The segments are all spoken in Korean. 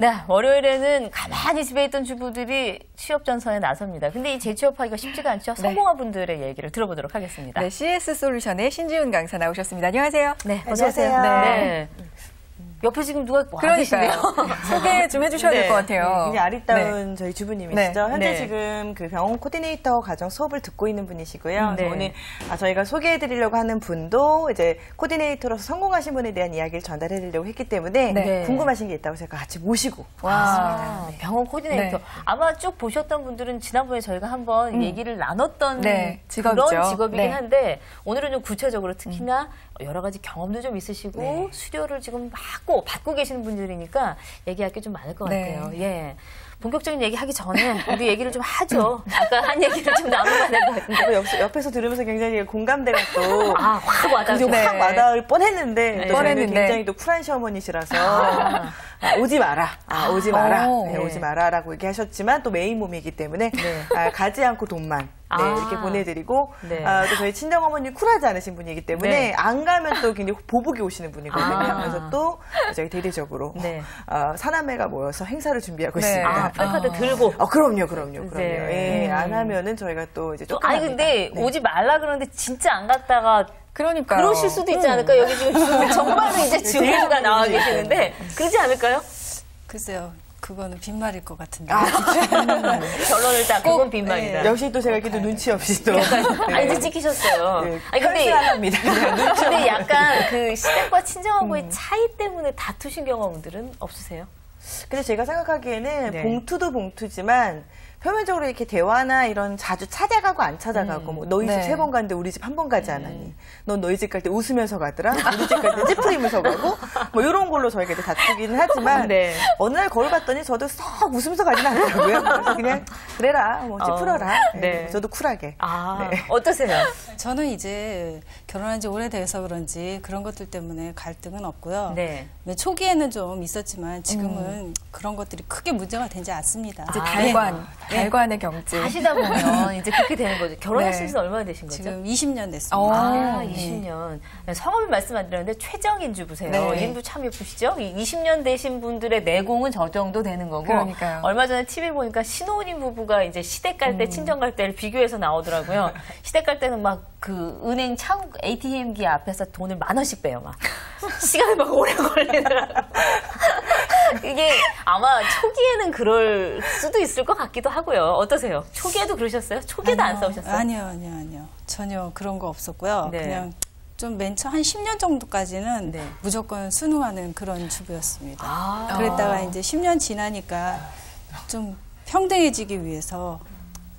네, 월요일에는 가만히 집에 있던 주부들이 취업 전선에 나섭니다. 근데 이 재취업하기가 쉽지가 않죠. 성공한 분들의 얘기를 들어보도록 하겠습니다. 네, CS 솔루션의 신지훈 강사 나오셨습니다. 안녕하세요. 네, 어서 오세요. 네. 옆에 지금 누가 와 계시네요. 소개 좀 해주셔야 될 것 같아요. 굉장히 아리따운 저희 주부님이시죠. 네. 현재 네. 지금 그 병원 코디네이터 과정 수업을 듣고 있는 분이시고요. 네. 오늘 저희가 소개해드리려고 하는 분도 이제 코디네이터로서 성공하신 분에 대한 이야기를 전달해드리려고 했기 때문에 네. 궁금하신 게 있다고 제가 같이 모시고 왔습니다. 네. 병원 코디네이터. 네. 아마 쭉 보셨던 분들은 지난번에 저희가 한번 얘기를 나눴던 직업이죠. 그런 직업이긴 네. 한데 오늘은 좀 구체적으로 특히나 여러 가지 경험도 좀 있으시고 수료를 지금 받고 계시는 분들이니까 얘기할 게 좀 많을 것 같아요. 예. 본격적인 얘기 하기 전에 우리 얘기를 좀 하죠. 아까 한 얘기를 좀 나눠봐야 될 것 같은데. 옆에서 들으면서 굉장히 공감대가 또 확 와닿죠. 확 와닿을 뻔했는데 또 저희는 뻔했는데. 굉장히 또 쿨한 시어머니시라서 오지 마라. 오지 마라. 네, 오지 마라라고 얘기하셨지만 또 메인 몸이기 때문에 가지 않고 돈만 이렇게 보내드리고 또 저희 친정어머니 쿨하지 않으신 분이기 때문에 안 가면 또 굉장히 보복이 오시는 분이거든요. 그래서 또 저희 대대적으로 사남매가 모여서 행사를 준비하고 있습니다. 플래카드 들고. 그럼요. 예, 안 하면은 저희가 또 이제 조금. 아니 근데 오지 말라 그러는데 진짜 안 갔다가 그러니까요. 그러실 수도 있지 않을까요? 여기 지금 정말로 이제 주부가 나와 계시는데 그러지 않을까요? 글쎄요. 그거는 빈말일 것 같은데. 결론을 딱 그건 빈말이다. 역시 또 제가 이렇게 또 눈치 없이 또. 이제 찍히셨어요. 네, 아니 근데 근데 약간 그 시댁과 친정하고의 차이 때문에 다투신 경험들은 없으세요? 근데 제가 생각하기에는 봉투도 봉투지만 표면적으로 이렇게 대화나 이런 자주 찾아가고 안 찾아가고 뭐 너희 집 3번 갔는데 우리 집 1번 가지 않았니? 넌 너희 집 갈 때 웃으면서 가더라? 우리 집 갈 때 찌푸리면서 가고 뭐 이런 걸로 저희가 이제 다투기는 하지만 어느 날 거울 봤더니 저도 썩 웃으면서 가지는 않더라고요. 그래서 그냥 그래라 뭐 찌푸려라. 저도 쿨하게. 어떠세요? 저는 이제 결혼한 지 오래돼서 그런지 그런 것들 때문에 갈등은 없고요. 초기에는 좀 있었지만 지금은 그런 것들이 크게 문제가 되지 않습니다. 이제 달관의 경지. 하시다 보면 이제 그렇게 되는 거죠. 결혼하신 지는 얼마나 되신 거죠? 지금 20년 됐습니다. 20년. 성함을 말씀 안 드렸는데 최정인 주부세요. 이름도 참 예쁘시죠? 20년 되신 분들의 내공은 저 정도 되는 거고. 그러니까요. 얼마 전에 TV 보니까 신혼인 부부가 이제 시댁 갈 때, 친정 갈 때를 비교해서 나오더라고요. 시댁 갈 때는 막 그 은행 창 ATM기 앞에서 돈을 10,000원씩 빼요. 막 시간이 막 오래 걸리더라고요. 이게 아마 초기에는 그럴 수도 있을 것 같기도 하고요. 어떠세요? 초기에도 그러셨어요? 초기에도 안 싸우셨어요? 아니요. 전혀 그런 거 없었고요. 그냥 좀 맨 처음 한 10년 정도까지는 무조건 순응하는 그런 주부였습니다. 그랬다가 이제 10년 지나니까 좀 평등해지기 위해서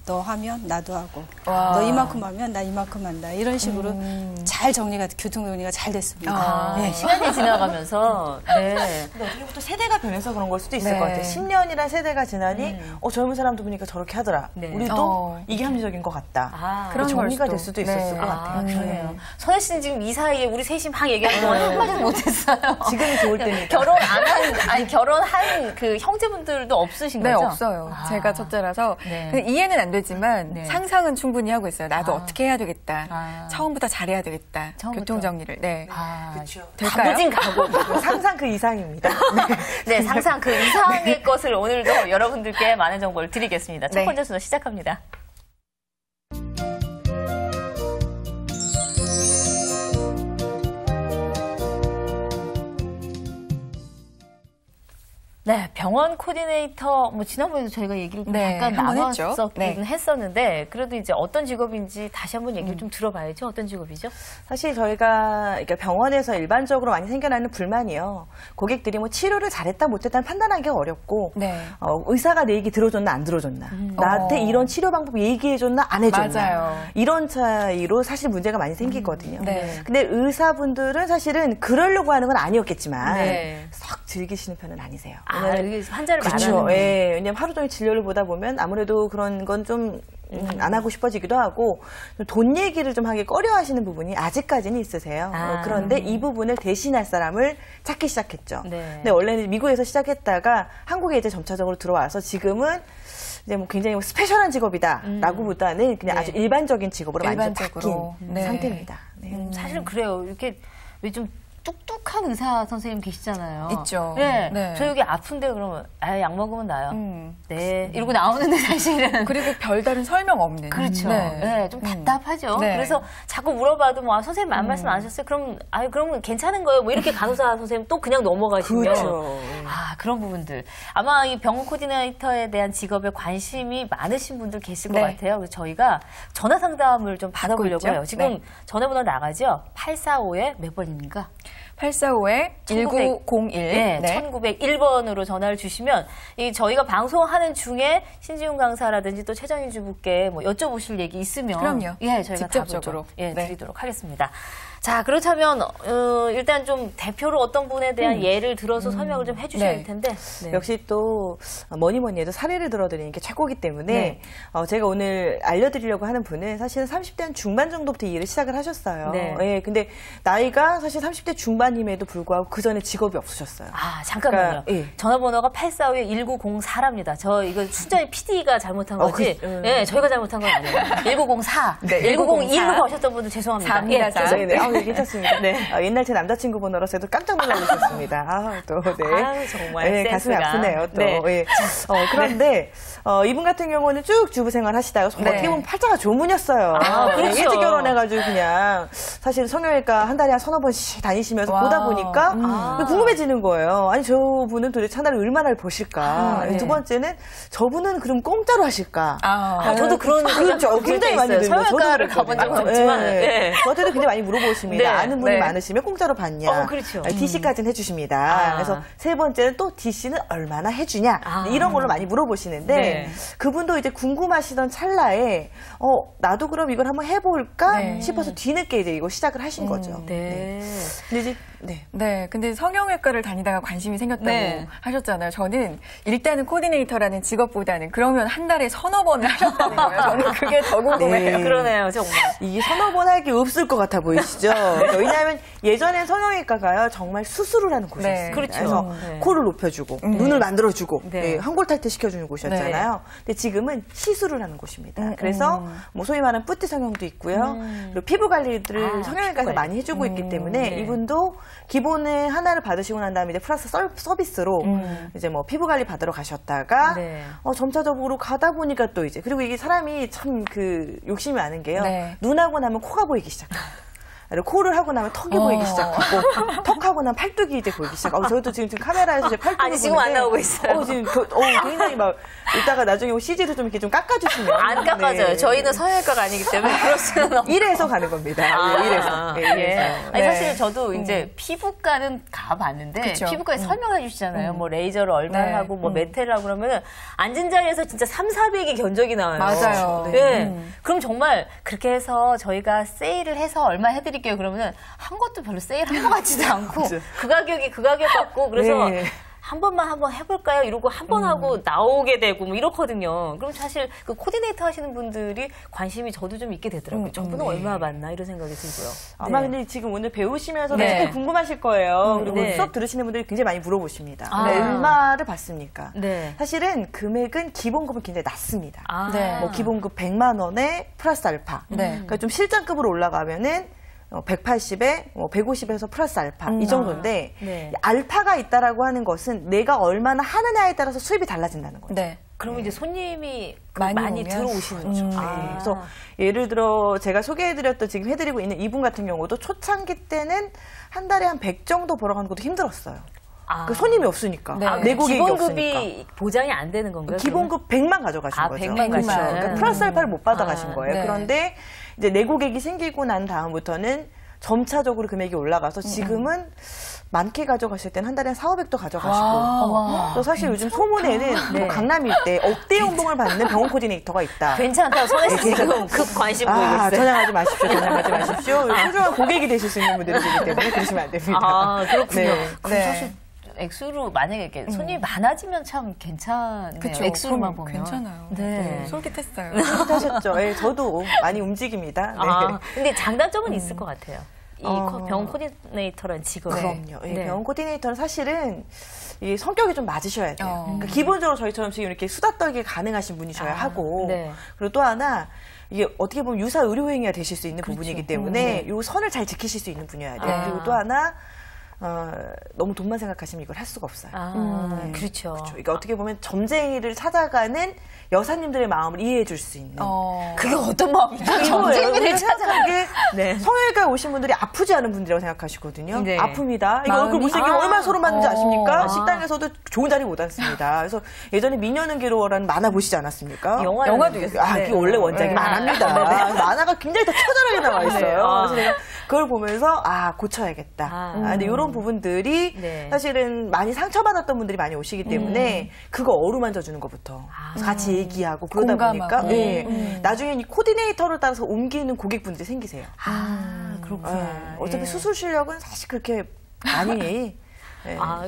너 하면 나도 하고 너 이만큼 하면 나 이만큼 한다 이런 식으로 잘 교통 정리가 잘 됐습니다. 시간이 지나가면서 근데 어떻게 보면 세대가 변해서 그런 걸 수도 있을 것 같아요. 10년이란 세대가 지나니 젊은 사람도 보니까 저렇게 하더라. 우리도 이게 합리적인 것 같다. 그런 정리가 될 수도 있었을 것 같아요. 그러네요. 선혜 씨는 지금 이 사이에 우리 셋이 막 얘기하는 동안 한마디도 못했어요. 지금이 좋을 때니까. 결혼한 그 형제분들도 없으신 거죠? 네, 없어요. 제가 첫째라서 이해는 안 되지만 상상은 충분히 하고 있어요. 나도 어떻게 해야 되겠다. 처음부터 잘해야 되겠다. 교통 정리를. 그렇죠. 될까요? 가보진 가고. 상상 그 이상입니다. 상상 그 이상의 것을 오늘도 여러분들께 많은 정보를 드리겠습니다. 첫 번째 순서 시작합니다. 병원 코디네이터, 지난번에도 저희가 얘기를 잠깐 나눴었긴 했었는데, 그래도 이제 어떤 직업인지 다시 한번 얘기를 좀 들어봐야죠. 어떤 직업이죠? 사실 저희가 병원에서 일반적으로 많이 생겨나는 불만이요. 고객들이 치료를 잘했다 못했다 판단하기가 어렵고, 의사가 내 얘기 들어줬나 안 들어줬나, 나한테 이런 치료 방법 얘기해줬나 안 해줬나, 맞아요. 이런 차이로 사실 문제가 많이 생기거든요. 근데 의사분들은 사실은 그러려고 하는 건 아니었겠지만, 썩 즐기시는 편은 아니세요. 환자를 그렇죠. 말하는. 왜냐면 하루 종일 진료를 보다 보면 아무래도 그런 건 좀 안 하고 싶어지기도 하고 돈 얘기를 좀 하기 꺼려 하시는 부분이 아직까지는 있으세요. 그런데 이 부분을 대신할 사람을 찾기 시작했죠. 근데 원래는 미국에서 시작했다가 한국에 이제 점차적으로 들어와서 지금은 이제 굉장히 스페셜한 직업이다라고 보다는 그냥 아주 일반적인 직업으로 많이 바뀐 상태입니다. 사실은 그래요. 이렇게 왜 좀 뚝뚝한 의사 선생님 계시잖아요. 있죠. 네. 네. 저 여기 아픈데 그러면 약 먹으면 나요. 네. 이러고 나오는데 사실은. 그리고 별다른 설명 없는. 그렇죠. 네. 네. 좀 답답하죠. 네. 그래서 자꾸 물어봐도 뭐 선생님 아무 말씀 안 하셨어요? 그럼 괜찮은 거예요. 뭐 이렇게 간호사 선생님 또 그냥 넘어가시면. 그렇죠. 그런 부분들. 아마 이 병원 코디네이터에 대한 직업에 관심이 많으신 분들 계실 것 같아요. 그래서 저희가 전화 상담을 좀 받아보려고 해요. 지금 전화번호 나가죠? 845에 몇 번입니까? 845-1901. 네, 1901번으로 전화를 주시면 저희가 방송하는 중에 신지훈 강사라든지 또 최정인 주부께 뭐 여쭤보실 얘기 있으면 그럼요. 예, 저희가 직접적으로 드리도록 하겠습니다. 자, 그렇다면 일단 좀 대표로 어떤 분에 대한 예를 들어서 설명을 좀 해주셔야 할 텐데. 네. 역시 또 뭐니 해도 사례를 들어드리는 게 최고이기 때문에 제가 오늘 알려드리려고 하는 분은 사실은 30대 한 중반 정도부터 일을 시작을 하셨어요. 네. 예, 근데 나이가 사실 30대 중반임에도 불구하고 그 전에 직업이 없으셨어요. 잠깐만요. 그러니까, 전화번호가 845-1904랍니다. 저 이거 순전히 PD가 잘못한 거지. 네, 저희가 잘못한 건 아니에요. 1904. 네, 1901로 거셨던 분들 죄송합니다. 4입니다. 네. 괜찮습니다. 네. 옛날 제 남자친구 번호라서도 깜짝 놀라고 있었습니다. 정말. 네, 가슴이 아프네요, 또. 네. 그런데, 이분 같은 경우는 쭉 주부 생활 하시다가 어떻게 보면 팔자가 조문이었어요. 그렇죠. 일찍 결혼해가지고 그냥 사실 성형외과 한 달에 한 서너 번씩 다니시면서 보다 보니까 궁금해지는 거예요. 아니, 저분은 도대체 한 달에 얼마나 보실까. 두 번째는 저분은 그럼 공짜로 하실까. 저도 그렇죠. 굉장히 많이 들어요. 성형외과를 가본 적은 없지만. 저한테도 굉장히 많이 물어보십니다. 아는 분이 많으시면 공짜로 받냐. 그렇죠. DC까지는 해주십니다. 그래서 세 번째는 또 DC는 얼마나 해주냐. 이런 걸로 많이 물어보시는데 그분도 이제 궁금하시던 찰나에 나도 그럼 이걸 한번 해볼까 싶어서 뒤늦게 이제 이거 시작을 하신 거죠. 근데 이제 근데 성형외과를 다니다가 관심이 생겼다고 하셨잖아요. 저는 일단은 코디네이터라는 직업보다는 그러면 한 달에 서너 번을 하셨다는 거예요. 저는 그게 더 궁금해요. 그러네요, 정말. 이게 서너 번 할 게 없을 것 같아 보이시죠? 왜냐하면 예전엔 성형외과가요, 정말 수술을 하는 곳이었어요. 그렇죠. 그래서 코를 높여주고, 눈을 만들어주고, 한골 탈퇴 시켜주는 곳이었잖아요. 근데 지금은 시술을 하는 곳입니다. 그래서 뭐 소위 말하는 뿌띠 성형도 있고요. 그리고 피부 관리들을 성형외과에서 많이 해주고 있기 때문에 이분도 기본에 하나를 받으시고 난 다음에 이제 플러스 서비스로 이제 뭐 피부 관리 받으러 가셨다가 점차적으로 가다 보니까 또 이제 그리고 이게 사람이 참 그 욕심이 많은 게요. 눈하고 나면 코가 보이기 시작해요. 코를 하고 나면 턱이 보이기 시작하고 턱하고 나면 팔뚝이 이제 보이기 시작하고 저도 지금 카메라에서 제 팔뚝을 보는데 지금 안 나오고 있어요. 지금 굉장히 막 이따가 나중에 CG로 좀 이렇게 좀 깎아주시면 안 깎아져요. 저희는 성형외과가 아니기 때문에 그럴 수는 없고 이래서 가는 겁니다. 이래서. 아니, 사실 저도 이제 피부과는 가봤는데 피부과에 설명해 주시잖아요. 뭐 레이저를 얼마나 하고 뭐 메테를 하고 그러면은 앉은 자리에서 진짜 3,400이 견적이 나와요. 맞아요. 그럼 정말 그렇게 해서 저희가 세일을 해서 얼마 해드릴게요. 그러면은 한 것도 별로 세일한 것 같지도 않고 그 가격이 그 가격 같고 그래서 한번 해볼까요? 이러고 한 번 하고 나오게 되고 뭐 이렇거든요. 그럼 사실 그 코디네이터 하시는 분들이 관심이 저도 좀 있게 되더라고요. 저분은 얼마 받나 이런 생각이 들고요. 아마 근데 지금 오늘 배우시면서 되게 궁금하실 거예요. 그리고 수업 들으시는 분들이 굉장히 많이 물어보십니다. 얼마를 받습니까? 사실은 금액은 기본급은 굉장히 낮습니다. 뭐 기본급 100만 원에 플러스 알파. 그러니까 좀 실장급으로 올라가면은 180에 150에서 플러스 알파 이 정도인데 알파가 있다라고 하는 것은 내가 얼마나 하느냐에 따라서 수입이 달라진다는 거죠. 그러면 이제 손님이 많이 들어오시는 거죠. 그래서 예를 들어 제가 소개해드렸던 지금 해드리고 있는 이분 같은 경우도 초창기 때는 한 달에 한 100 정도 벌어가는 것도 힘들었어요. 그 손님이 없으니까. 내고객이 기본급이 없으니까. 보장이 안 되는 건가요? 기본급 100만 가져가신 거죠. 100만 그렇죠. 그러니까 플러스 알파를 못 받아가신 거예요. 그런데 이제 내고객이 생기고 난 다음부터는 점차적으로 금액이 올라가서 지금은 많게 가져가실 때는 한 달에 한 4,500도 가져가시고 또 사실 요즘 소문에는 뭐 강남 일대 억대 연봉을 받는 병원 코디네이터가 있다. 괜찮다고 손혜씨 지금 급 관심 보이고 있어요. 전향하지 마십시오. 소중한 고객이 되실 수 있는 분들이시기 때문에 그러시면 안 됩니다. 그렇군요. 그럼 사실 액수로 만약에 이렇게 손님이 많아지면 참 괜찮네요. 그쵸, 액수로만 보면. 괜찮아요. 솔깃했어요. 솔깃하셨죠. 저도 많이 움직입니다. 근데 장단점은 있을 것 같아요. 이 병원 코디네이터라는 직업. 그럼요. 병원 코디네이터는 사실은 이 성격이 좀 맞으셔야 돼요. 그러니까 기본적으로 저희처럼 지금 이렇게 수다 떨기 가능하신 분이셔야 하고 그리고 또 하나 이게 어떻게 보면 유사 의료행위가 되실 수 있는 부분이기 때문에 이 선을 잘 지키실 수 있는 분이어야 돼요. 그리고 또 하나 너무 돈만 생각하시면 이걸 할 수가 없어요. 네. 그렇죠. 그러니까 어떻게 보면 점쟁이를 찾아가는 여사님들의 마음을 이해해 줄 수 있는. 그게 어떤 마음이죠? 점쟁이를 찾아가는 게 네. 성형외과에 오신 분들이 아프지 않은 분들이라고 생각하시거든요. 네. 아픕니다. 이거 얼굴 못생기면 얼마나 소름 받는지 아십니까? 식당에서도 좋은 자리 못 앉습니다. 그래서 예전에 미녀는괴로워라는 만화 보시지 않았습니까? 영화도 있어요. 그게 원래 원작이 만화입니다. 만화가 굉장히 더 처절하게 나와 있어요. 그래서 내가 그걸 보면서 고쳐야겠다. 근데 이런 부분들이 사실은 많이 상처받았던 분들이 많이 오시기 때문에 그거 어루만져 주는 것부터 같이 얘기하고 그러다 보니까 나중에 이 코디네이터를 따라서 옮기는 고객분들이 생기세요. 그렇구나. 어차피 수술 실력은 사실 그렇게 많이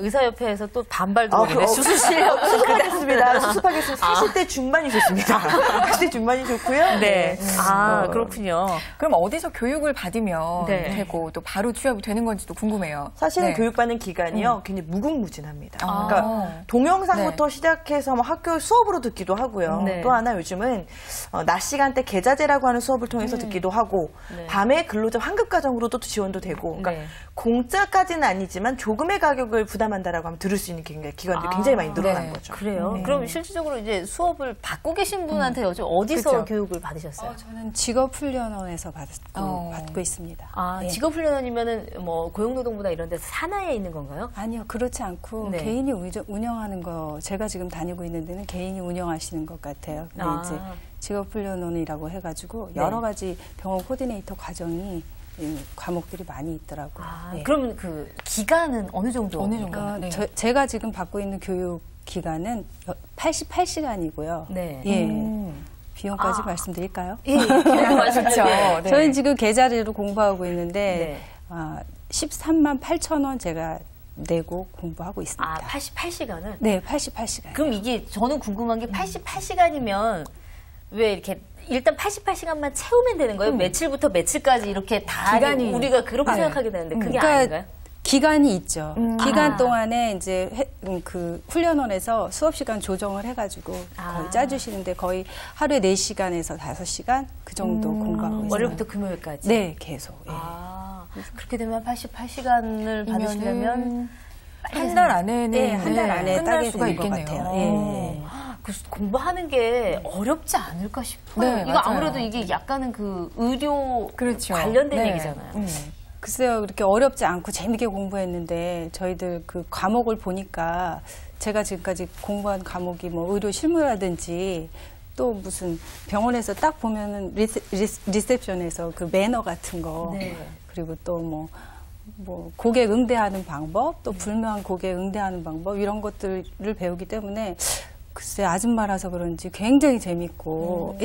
의사협회에서 또 반발 들어오네. 수술 실력. 수습하겠습니다. 수습하겠습니다. 40대 중반이 좋습니다. 40대 중반이 좋고요. 네. 그렇군요. 그럼 어디서 교육을 받으면 되고 또 바로 취업이 되는 건지도 궁금해요. 사실은 교육받는 기간이요. 굉장히 무궁무진합니다. 그러니까 동영상부터 시작해서 학교 수업으로 듣기도 하고요. 또 하나 요즘은 낮 시간대 계자제라고 하는 수업을 통해서 듣기도 하고 밤에 근로자 환급과정으로도 지원도 되고 그러니까 공짜까지는 아니지만 조금의 가격을 부담한다라고 하면 들을 수 있는 기관들이 굉장히 많이 늘어난 거죠. 그래요? 그럼 실질적으로 이제 수업을 받고 계신 분한테 요즘 어디서 교육을 받으셨어요? 저는 직업훈련원에서 받고 있습니다. 직업훈련원이면은 뭐 고용노동부나 이런 데서 산하에 있는 건가요? 아니요, 그렇지 않고 개인이 운영하는 거, 제가 지금 다니고 있는 데는 개인이 운영하시는 것 같아요. 근데 이제 직업훈련원이라고 해가지고 여러 가지 병원 코디네이터 과정이 과목들이 많이 있더라고요. 그러면 그 기간은 어느 정도? 제가 지금 받고 있는 교육 기간은 88시간이고요. 비용까지 말씀드릴까요? 그렇죠. 저는 지금 계좌리로 공부하고 있는데 13만 8천 원 제가 내고 공부하고 있습니다. 88시간을? 네, 88시간. 그럼 이게 저는 궁금한 게 88시간이면 왜 이렇게 일단 88시간만 채우면 되는 거예요? 며칠부터 며칠까지 이렇게 다 기간이 우리가 그렇게 생각하게 되는데 그게 아닌가요? 기간이 있죠. 기간 동안에 이제 그 훈련원에서 수업 시간 조정을 해가지고 거의 짜주시는데 거의 하루에 4시간에서 5시간 그 정도 공부하고 있어요. 월요일부터 금요일까지? 네, 계속. 그렇게 되면 88시간을 받으시려면 한 달 안에는 한 달 안에 끝날 수가 되는 것 같아요. 그래서 공부하는 게 어렵지 않을까 싶어요. 이거 아무래도 이게 약간은 그 의료 관련된 얘기잖아요. 글쎄요, 그렇게 어렵지 않고 재밌게 공부했는데 저희들 그 과목을 보니까 제가 지금까지 공부한 과목이 뭐 의료 실무라든지 또 무슨 병원에서 딱 보면은 리셉션에서 그 매너 같은 거 그리고 또 뭐 고객 응대하는 방법 또 불명한 고객 응대하는 방법 이런 것들을 배우기 때문에 글쎄 아줌마라서 그런지 굉장히 재밌고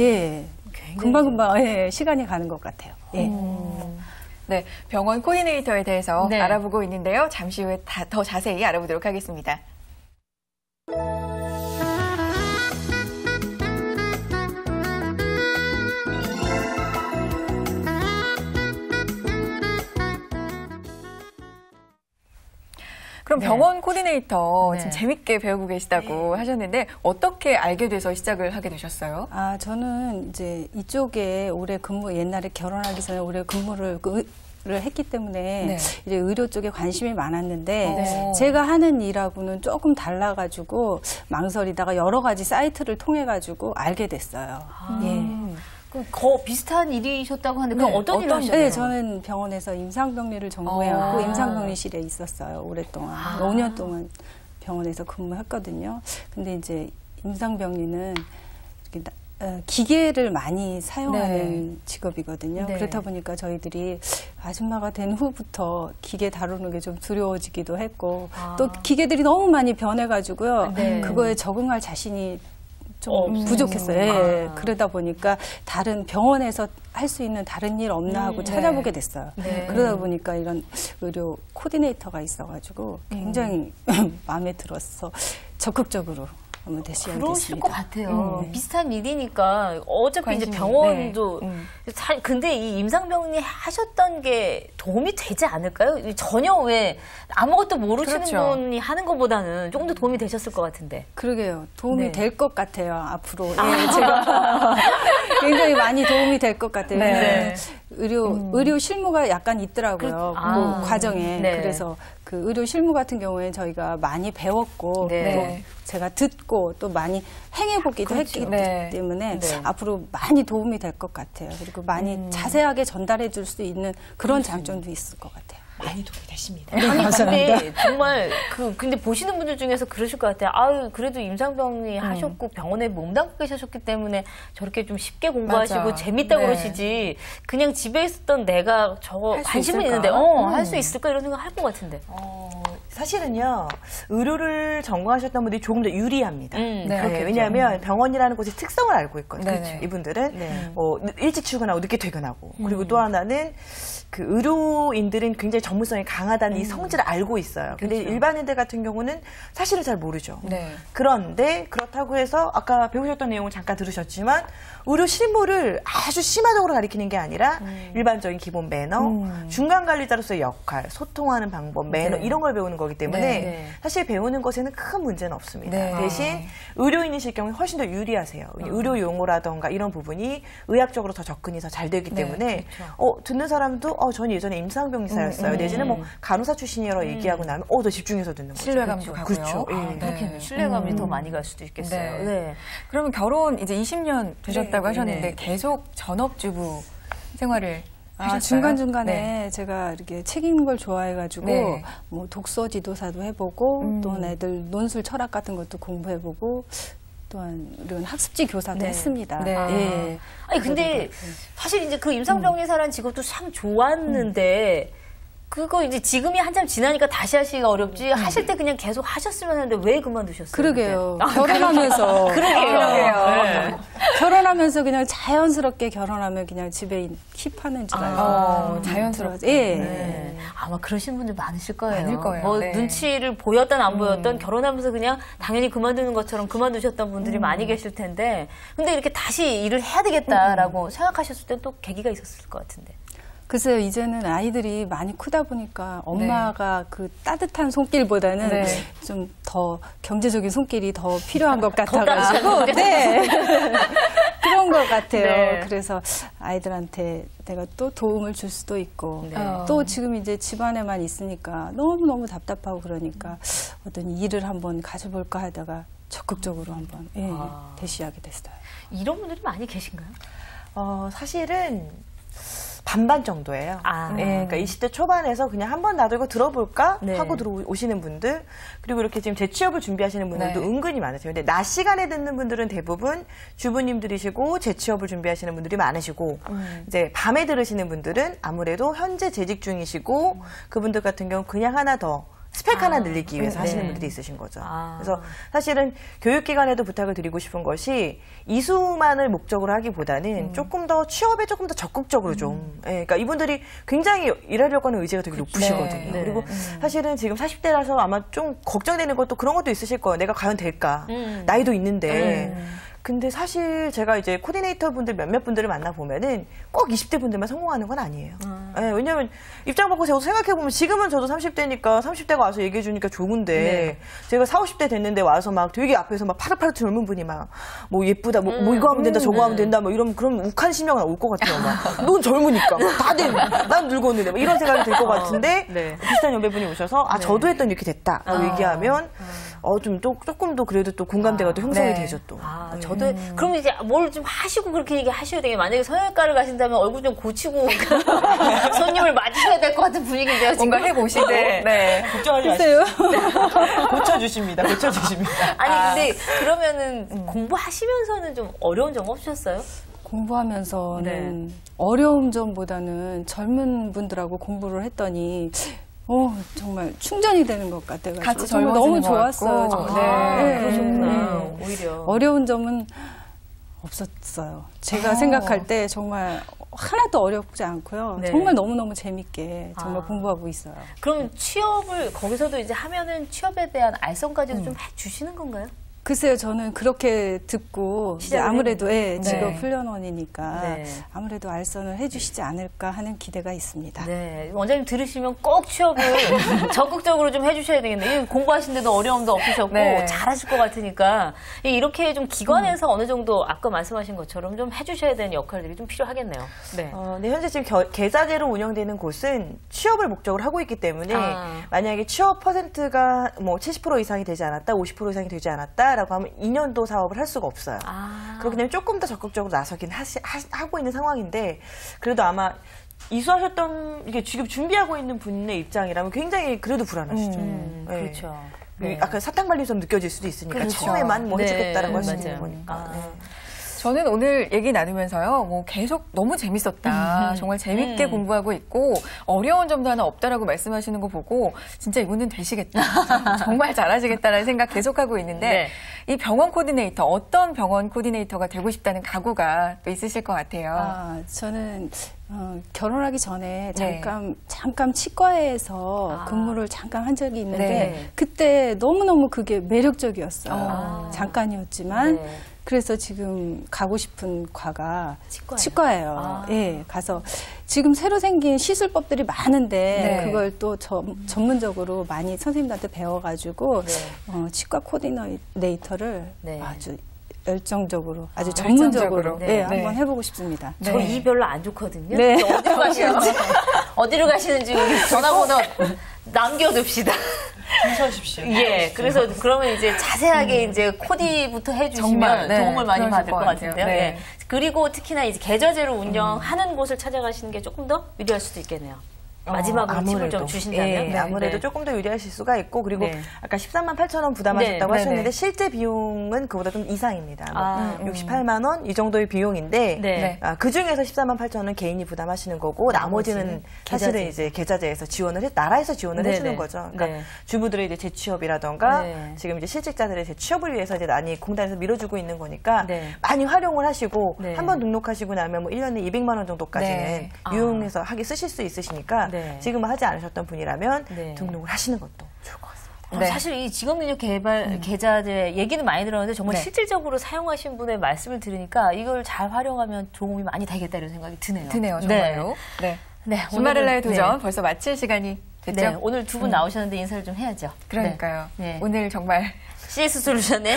금방금방 시간이 가는 것 같아요. 네, 병원 코디네이터에 대해서 알아보고 있는데요. 잠시 후에 더 자세히 알아보도록 하겠습니다. 그럼 병원 코디네이터 지금 재밌게 배우고 계시다고 하셨는데 어떻게 알게 돼서 시작을 하게 되셨어요? 저는 이제 이쪽에 옛날에 결혼하기 전에 오래 근무를 했기 때문에 이제 의료 쪽에 관심이 많았는데 제가 하는 일하고는 조금 달라가지고 망설이다가 여러 가지 사이트를 통해가지고 알게 됐어요. 비슷한 일이셨다고 하는데 어떤 일을 하셨나요? 네, 저는 병원에서 임상병리를 전공해갖고 임상병리실에 있었어요. 오랫동안. 5년 동안 병원에서 근무했거든요. 근데 이제 임상병리는 이렇게 기계를 많이 사용하는 직업이거든요. 그렇다 보니까 저희들이 아줌마가 된 후부터 기계 다루는 게 좀 두려워지기도 했고 또 기계들이 너무 많이 변해가지고요. 그거에 적응할 자신이 좀 부족했어요. 그러다 보니까 다른 병원에서 할 수 있는 다른 일 없나 하고 찾아보게 됐어요. 그러다 보니까 이런 의료 코디네이터가 있어가지고 굉장히 마음에 들어서 적극적으로 한번 시작했습니다. 그러실 것 같아요. 비슷한 일이니까 어차피 이제 병원도 근데 이 임상병리 하셨던 게 도움이 되지 않을까요? 전혀 왜 아무것도 모르시는 분이 하는 것보다는 조금 더 도움이 되셨을 것 같은데. 그러게요. 도움이 될 것 같아요. 앞으로 제가 굉장히 많이 도움이 될 것 같아요. 의료 실무가 약간 있더라고요. 그 과정에. 그래서 그 의료 실무 같은 경우에 저희가 많이 배웠고 또 제가 듣고 또 많이 행해보기도 했기 때문에 앞으로 많이 도움이 될 것 같아요. 그리고 많이 자세하게 전달해 줄 수 있는 그런 장점도 있을 것 같아요. 많이 도움이 되십니다. 아니, 근데 정말 근데 보시는 분들 중에서 그러실 것 같아요. 아유, 그래도 임상병리 하셨고 병원에 몸담고 계셨기 때문에 저렇게 좀 쉽게 공부하시고 재밌다고 그러시지. 그냥 집에 있었던 내가 저거 관심은 있는데 할 수 있을까 이런 생각 할 것 같은데. 사실은요, 의료를 전공하셨던 분들이 조금 더 유리합니다. 왜냐하면 병원이라는 곳의 특성을 알고 있거든요. 이분들은 뭐 일찍 출근하고 늦게 퇴근하고, 그리고 또 하나는 그 의료인들은 굉장히 전문성이 강하다는 이 성질을 알고 있어요. 근데 일반인들 같은 경우는 사실을 잘 모르죠. 그런데 그렇다고 해서 아까 배우셨던 내용을 잠깐 들으셨지만 의료 실무를 아주 심화적으로 가리키는 게 아니라 일반적인 기본 매너, 중간 관리자로서의 역할, 소통하는 방법, 매너 이런 걸 배우는 거기 때문에 사실 배우는 것에는 큰 문제는 없습니다. 대신 의료인이실 경우에 훨씬 더 유리하세요. 의료 용어라던가 이런 부분이 의학적으로 더 접근이 더 잘 되기 때문에 듣는 사람도 전 예전에 임상병리사였어요. 내지는 뭐 간호사 출신이라고 얘기하고 나면 더 집중해서 듣는 거죠. 신뢰감도 가고요. 그렇죠. 그렇겠네요. 신뢰감이 더 많이 갈 수도 있겠어요. 그러면 결혼 이제 20년 되셨다고 하셨는데 계속 전업주부 생활을 하셨어요? 중간중간에 제가 이렇게 책 읽는 걸 좋아해가지고 뭐 독서 지도사도 해보고 또 애들 논술 철학 같은 것도 공부해보고 또한 이런 학습지 교사도 했습니다. 아니 근데 사실 이제 그 임상병리사라는 직업도 참 좋았는데 그거 이제 지금이 한참 지나니까 다시 하시기가 어렵지 하실 때 그냥 계속 하셨으면 하는데 왜 그만두셨어요? 그러게요. 결혼하면서. 그러게요. 결혼하면서 그냥 자연스럽게 결혼하면 그냥 집에 힙하는 줄 알고. 자연스럽게. 아마 그러신 분들 많으실 거예요. 많을 거예요. 뭐 눈치를 보였던 안 보였던 결혼하면서 그냥 당연히 그만두는 것처럼 그만두셨던 분들이 많이 계실 텐데 근데 이렇게 다시 일을 해야 되겠다라고 생각하셨을 때 또 계기가 있었을 것 같은데. 글쎄요, 이제는 아이들이 많이 크다 보니까 엄마가 그 따뜻한 손길보다는 좀 더 경제적인 손길이 더 필요한 것 같아가지고, 그런 것 같아요. 그래서 아이들한테 내가 또 도움을 줄 수도 있고, 또 지금 이제 집안에만 있으니까 너무너무 답답하고 그러니까 어떤 일을 한번 가져볼까 하다가 적극적으로 한번 대시하게 됐어요. 이런 분들이 많이 계신가요? 사실은 반반 정도예요. 그러니까 20대 초반에서 그냥 한번 나도 이거 들어볼까 하고 들어오시는 분들 그리고 이렇게 지금 재취업을 준비하시는 분들도 은근히 많으세요. 근데 낮 시간에 듣는 분들은 대부분 주부님들이시고 재취업을 준비하시는 분들이 많으시고 이제 밤에 들으시는 분들은 아무래도 현재 재직 중이시고 그분들 같은 경우 그냥 하나 더 스펙 하나 늘리기 위해서 하시는 분들이 있으신 거죠. 그래서 사실은 교육기관에도 부탁을 드리고 싶은 것이 이수만을 목적으로 하기보다는 조금 더 취업에 조금 더 적극적으로 좀. 그러니까 이분들이 굉장히 일하려고 하는 의지가 되게 높으시거든요. 그리고 사실은 지금 40대라서 아마 좀 걱정되는 것도 그런 것도 있으실 거예요. 내가 과연 될까? 나이도 있는데. 근데 사실 제가 이제 코디네이터 분들 몇몇 분들을 만나보면은 꼭 20대 분들만 성공하는 건 아니에요. 왜냐면 입장 바꿔서 저도 생각해보면 지금은 저도 30대니까 30대가 와서 얘기해주니까 좋은데 제가 40, 50대 됐는데 와서 막 되게 앞에서 막 파릇파릇 젊은 분이 막 뭐 예쁘다, 뭐 이거 하면 된다, 저거 하면 된다, 뭐 이러면 그럼 욱한 심령이 올 것 같아요. 막 넌 젊으니까 다들 난 늙었는데 막 이런 생각이 들 것 같은데 비슷한 연배분이 오셔서 저도 했더니 이렇게 됐다 얘기하면 조금 더 그래도 또 공감대가 또 형성이 되죠 또. 저도 그럼 이제 뭘 좀 하시고 그렇게 얘기하셔야 되게 만약에 성형외과를 가신다면 얼굴 좀 고치고 손님을 맞으셔야 될 것 같은 분위기인데요. 뭔가 해보시고. 걱정하지 마세요. 고쳐주십니다. 고쳐주십니다. 아니 근데 그러면은 공부하시면서는 좀 어려운 점 없으셨어요? 공부하면서는 어려운 점보다는 젊은 분들하고 공부를 했더니 정말 충전이 되는 것 같아가지고 같이 정말 너무 좋았어요. 그러셨구나. 오히려 어려운 점은 없었어요. 제가 생각할 때 정말 하나도 어렵지 않고요. 정말 너무너무 재밌게 정말 공부하고 있어요. 그럼 취업을 거기서도 이제 하면은 취업에 대한 알선까지도 좀 해주시는 건가요? 글쎄요, 저는 그렇게 듣고 이제 아무래도 직업 훈련원이니까 네. 아무래도 알선을 해주시지 않을까 하는 기대가 있습니다. 네, 원장님 들으시면 꼭 취업을 적극적으로 좀 해주셔야 되겠네요. 공부하시는데도 어려움도 없으셨고 네. 잘하실 것 같으니까 이렇게 좀 기관에서 어느 정도 아까 말씀하신 것처럼 좀 해주셔야 되는 역할들이 좀 필요하겠네요. 네. 네, 현재 지금 계좌제로 운영되는 곳은 취업을 목적으로 하고 있기 때문에 만약에 취업 퍼센트가 뭐 70% 이상이 되지 않았다, 50% 이상이 되지 않았다라고 하면 2년도 사업을 할 수가 없어요. 그렇기 때문에 조금 더 적극적으로 나서긴 하고 있는 상황인데 그래도 아마 이수하셨던 이게 지금 준비하고 있는 분의 입장이라면 굉장히 그래도 불안하시죠. 네. 그렇죠. 네. 아까 사탕발림처럼 느껴질 수도 있으니까 그렇죠. 처음에만 뭐 해주겠다라고 할 수 맞아요. 있는 거니까. 네. 저는 오늘 얘기 나누면서요, 뭐 계속 너무 재밌었다. 정말 재밌게 공부하고 있고, 어려운 점도 하나 없다라고 말씀하시는 거 보고, 진짜 이분은 되시겠다. 정말 잘하시겠다라는 생각 계속하고 있는데, 이 병원 코디네이터, 어떤 병원 코디네이터가 되고 싶다는 각오가 또 있으실 것 같아요. 저는 결혼하기 전에 잠깐 치과에서 근무를 잠깐 한 적이 있는데, 그때 너무너무 그게 매력적이었어요. 잠깐이었지만. 그래서 지금 가고 싶은 과가 치과예요. 예, 가서 지금 새로 생긴 시술법들이 많은데 그걸 또 전문적으로 많이 선생님들한테 배워가지고 치과 코디네이터를 아주 열정적으로, 아주 전문적으로 한번 해보고 싶습니다. 저 이 별로 안 좋거든요. 어디로 가시는지, 어디로 가시는지 우리 전화번호 남겨둡시다. 주셔주십시오. 예, 그래서 그러면 이제 자세하게 이제 코디부터 해주시면 도움을 많이 받을 것 같은데요. 네. 그리고 특히나 이제 계좌제로 운영하는 곳을 찾아가시는 게 조금 더 유리할 수도 있겠네요. 마지막으로 팁을 좀 주신다면. 아무래도 조금 더 유리하실 수가 있고 그리고 아까 13만 8천 원 부담하셨다고 하셨는데 실제 비용은 그보다 좀 이상입니다. 68만 원 이 정도의 비용인데 그중에서 14만 8천 원은 개인이 부담하시는 거고 나머지는 사실은 이제 계좌제에서 지원을 나라에서 지원을 해주는 거죠. 그러니까 주부들의 이제 재취업이라던가 지금 이제 실직자들의 재취업을 위해서 이제 많이 공단에서 밀어주고 있는 거니까 많이 활용을 하시고 한번 등록하시고 나면 뭐 1년에 200만 원 정도까지는 유용해서 쓰실 수 있으시니까 지금 하지 않으셨던 분이라면 등록을 하시는 것도 좋을 것 같습니다. 사실 이 직업능력 개발 계좌제 얘기는 많이 들었는데 정말 실질적으로 사용하신 분의 말씀을 들으니까 이걸 잘 활용하면 도움이 많이 되겠다 이런 생각이 드네요. 정말로. 주말의 도전 벌써 마칠 시간이 됐죠? 오늘 두 분 나오셨는데 인사를 좀 해야죠. 그러니까요. 오늘 정말 CS 솔루션의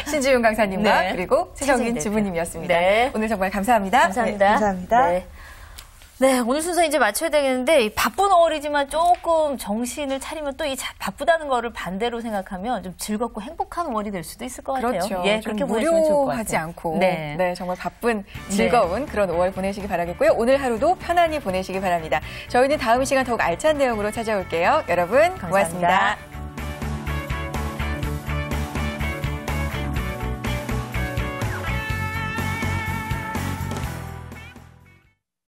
신지윤 강사님과 그리고 최정인 주부님이었습니다. 오늘 정말 감사합니다. 감사합니다. 네, 오늘 순서 이제 맞춰야 되겠는데 바쁜 5월이지만 조금 정신을 차리면 또 이 바쁘다는 거를 반대로 생각하면 좀 즐겁고 행복한 5월이 될 수도 있을 것 같아요. 그렇죠. 예, 그렇게 보내시면 좋을 것 같아요. 무료하지 않고 정말 바쁜 즐거운 그런 5월 보내시기 바라겠고요. 오늘 하루도 편안히 보내시기 바랍니다. 저희는 다음 시간 더욱 알찬 내용으로 찾아올게요. 여러분 고맙습니다.